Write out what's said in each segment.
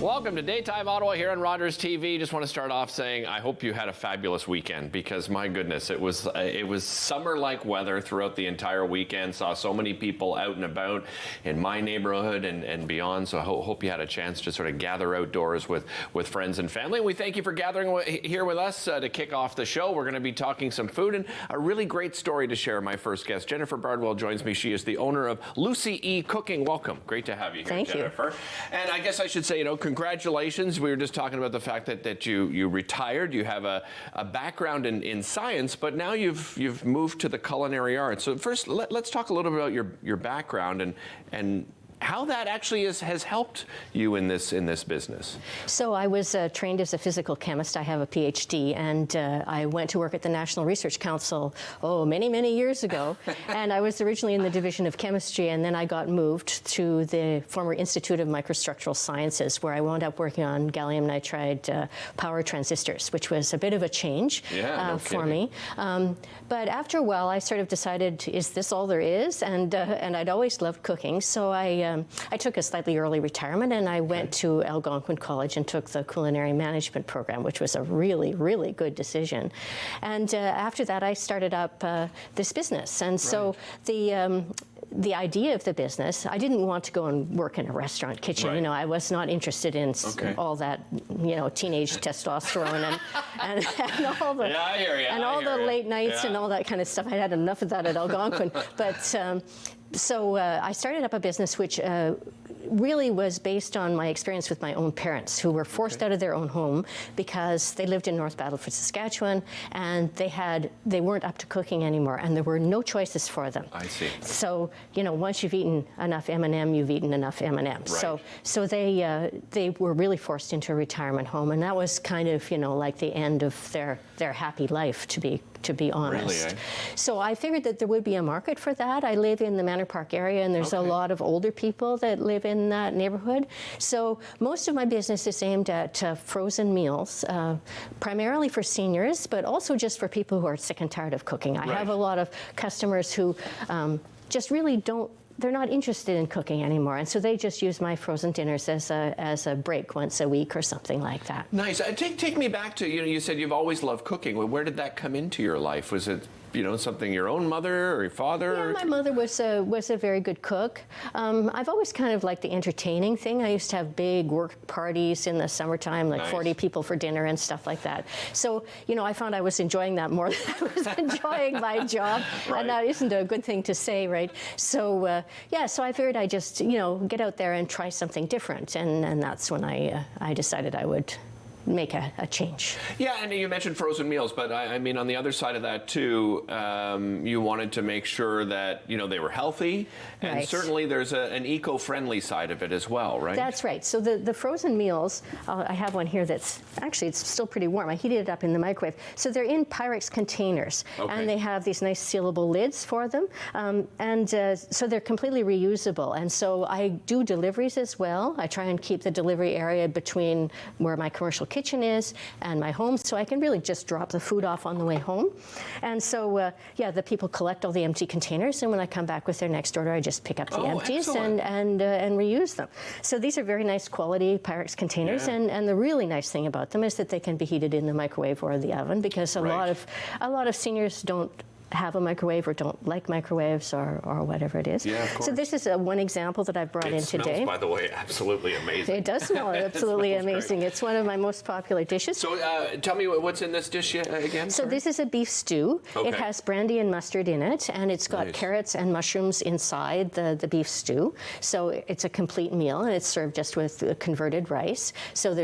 Welcome to Daytime Ottawa here on Rogers TV. Just want to start off saying I hope you had a fabulous weekend, because my goodness, it was summer-like weather throughout the entire weekend. Saw so many people out and about in my neighborhood and beyond. So I hope you had a chance to sort of gather outdoors with friends and family. And we thank you for gathering here with us to kick off the show. We're going to be talking some food and a really great story to share. My first guest, Jennifer Bardwell, joins me. She is the owner of LucieECooking. Welcome. Great to have you here, Thank Jennifer. You. And I guess I should say, congratulations. We were just talking about the fact that you retired. You have a background in science, but now you've moved to the culinary arts. So first, let's talk a little bit about your background and how that actually has helped you in this business. So I was trained as a physical chemist. I have a PhD, and I went to work at the National Research Council, many years ago. And I was originally in the Division of Chemistry, and then I got moved to the former Institute of Microstructural Sciences, where I wound up working on gallium nitride power transistors, which was a bit of a change for me. But after a while, I sort of decided, is this all there is? And I'd always loved cooking, so I took a slightly early retirement, and I went to Algonquin College and took the culinary management program, which was a really good decision. And after that, I started up this business. And so the idea of the business, I didn't want to go and work in a restaurant kitchen. Right. I was not interested in all that, teenage testosterone and all the all the late nights and all that kind of stuff. I had enough of that at Algonquin. But so I started up a business which really was based on my experience with my own parents, who were forced out of their own home because they lived in North Battleford, Saskatchewan, and they weren't up to cooking anymore, and there were no choices for them. I see. So once you've eaten enough M&M, you've eaten enough M&Ms. Right. So they were really forced into a retirement home, and that was kind of like the end of their happy life, to be honest. Really, eh? So I figured that there would be a market for that. I live in the Manor Park area, and there's a lot of older people that live in that neighborhood. So most of my business is aimed at frozen meals, primarily for seniors, but also just for people who are sick and tired of cooking. I have a lot of customers who just really they're not interested in cooking anymore, and so they just use my frozen dinners as a break once a week or something like that. Nice. Take me back to, you said you've always loved cooking. Well, where did that come into your life? Was it something your own mother or your father? Yeah, my mother was a very good cook. I've always kind of liked the entertaining thing. I used to have big work parties in the summertime, like 40 people for dinner and stuff like that. So, I found I was enjoying that more than I was enjoying my job. Right. And that isn't a good thing to say, right? So, so I figured I'd just, get out there and try something different. And that's when I decided I would make a change. Yeah, and you mentioned frozen meals, but I mean, on the other side of that too, you wanted to make sure that they were healthy, and certainly there's an eco-friendly side of it as well, right? That's right. So the frozen meals, I have one here that's actually, it's still pretty warm. I heated it up in the microwave. So they're in Pyrex containers, and they have these nice sealable lids for them, so they're completely reusable. And so I do deliveries as well. I try and keep the delivery area between where my commercial kitchen is and my home, so I can really just drop the food off on the way home. And so, the people collect all the empty containers, and when I come back with their next order, I just pick up the empties and reuse them. So these are very nice quality Pyrex containers, and the really nice thing about them is that they can be heated in the microwave or the oven, because a lot of seniors don't have a microwave or don't like microwaves or whatever it is. Yeah, of course. So this is one example that I've brought in today. It smells, by the way, absolutely amazing. It does smell absolutely amazing. Great. It's one of my most popular dishes. So tell me what's in this dish again? So this is a beef stew. It has brandy and mustard in it, and it's got carrots and mushrooms inside the beef stew. So it's a complete meal, and it's served just with converted rice. So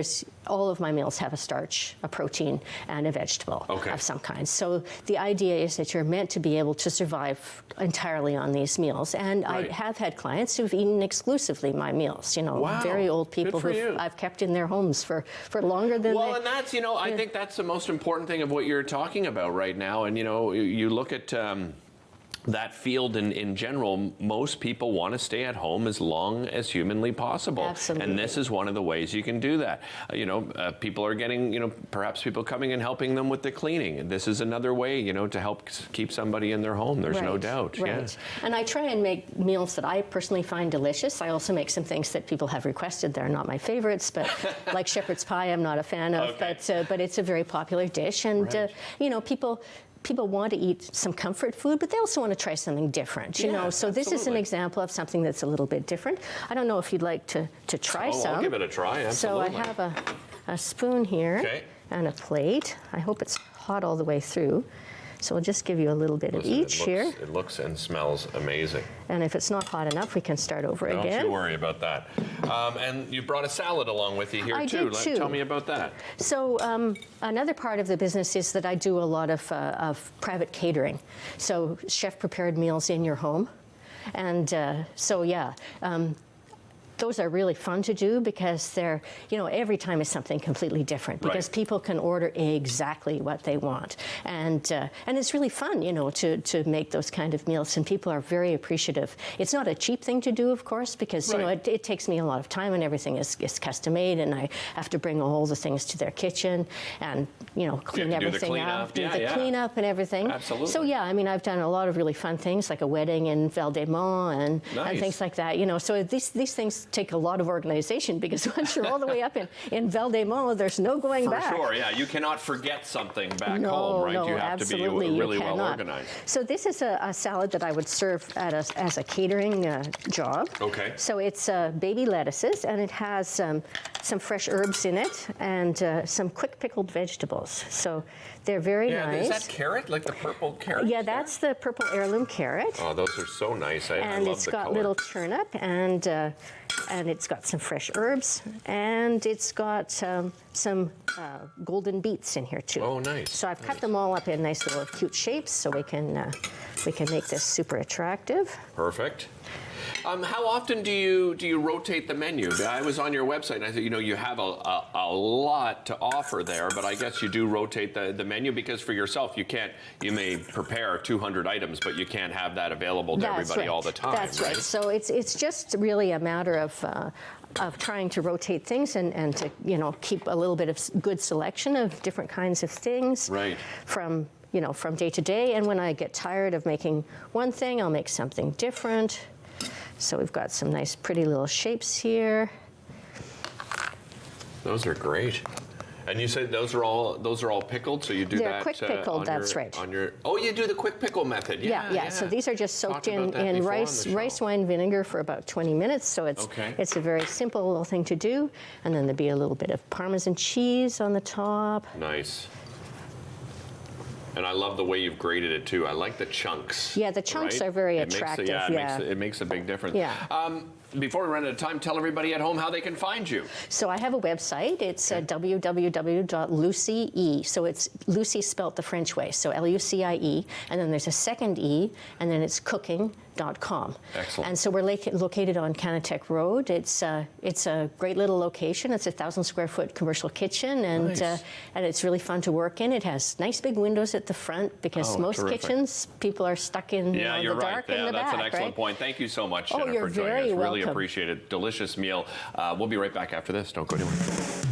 all of my meals have a starch, a protein, and a vegetable of some kind. So the idea is that you're meant to be able to survive entirely on these meals. And I have had clients who've eaten exclusively my meals, very old people who I've kept in their homes for longer than and that's, I think that's the most important thing of what you're talking about right now. And, you look at that field in general, most people want to stay at home as long as humanly possible. Absolutely. And this is one of the ways you can do that. People are getting, perhaps people coming and helping them with the cleaning. And this is another way, to help keep somebody in their home. There's no doubt. Right. Yeah. And I try and make meals that I personally find delicious. I also make some things that people have requested. They're not my favorites, but like shepherd's pie, I'm not a fan of. Okay. But it's a very popular dish. And, people want to eat some comfort food, but they also want to try something different, So absolutely. This is an example of something that's a little bit different. I don't know if you'd like to try some. I'll give it a try, absolutely. So I have a spoon here and a plate. I hope it's hot all the way through. So we'll just give you a little bit of each here. It looks and smells amazing. And if it's not hot enough, we can start over again. Don't you worry about that. And you brought a salad along with you here, I too. did, too. Tell me about that. So another part of the business is that I do a lot of private catering. So chef-prepared meals in your home. And those are really fun to do because they're, every time is something completely different because people can order exactly what they want. And it's really fun, to make those kind of meals, and people are very appreciative. It's not a cheap thing to do, of course, because, it takes me a lot of time and everything is custom made, and I have to bring all the things to their kitchen and, clean everything up, do the cleanup and everything. Absolutely. So, I've done a lot of really fun things like a wedding in Val-des-Monts and things like that, So these things take a lot of organization because once you're all the way up in Val-des-Monts, there's no going back. For sure, yeah. You cannot forget something back home, right? You have to be really well organized. So this is a salad that I would serve as a catering job. Okay. So it's baby lettuces, and it has some fresh herbs in it and some quick pickled vegetables. So they're very nice. Is that carrot, like the purple carrot? Yeah, that's the purple heirloom carrot. Oh, those are so nice. I love the color. And it's got little turnip, and it's got some fresh herbs, and it's got some golden beets in here too. Oh, nice. So I've cut them all up in nice little cute shapes, so we can make this super attractive. Perfect. How often do you rotate the menu? I was on your website and I thought, you have a lot to offer there, but I guess you do rotate the menu because for yourself, you may prepare 200 items, but you can't have that available to everybody all the time. That's right. So it's just really a matter of trying to rotate things and to, keep a little bit of good selection of different kinds of things. Right. From day to day. And when I get tired of making one thing, I'll make something different. So we've got some nice pretty little shapes here. Those are great. And you said those are all pickled, so you do that. They're quick pickled, that's right. You do the quick pickle method. Yeah. So these are just soaked in rice wine vinegar for about 20 minutes. So it's a very simple little thing to do. And then there'll be a little bit of Parmesan cheese on the top. Nice. And I love the way you've grated it too. I like the chunks. Yeah, the chunks are very attractive. It makes a big difference. Yeah. Before we run out of time, tell everybody at home how they can find you. So I have a website. It's www.LucieE. So it's Lucie spelt the French way. So Lucie, and then there's a second E, and then it's cooking.com. Excellent. And so we're located on Canatech Road. It's a great little location. It's a 1,000 square foot commercial kitchen, and it's really fun to work in. It has nice big windows at the front because most kitchens, people are stuck in the dark in the back. That's an excellent point. Thank you so much, Jennifer, you're for joining very us. welcome. Really appreciate it. Delicious meal. We'll be right back after this. Don't go anywhere.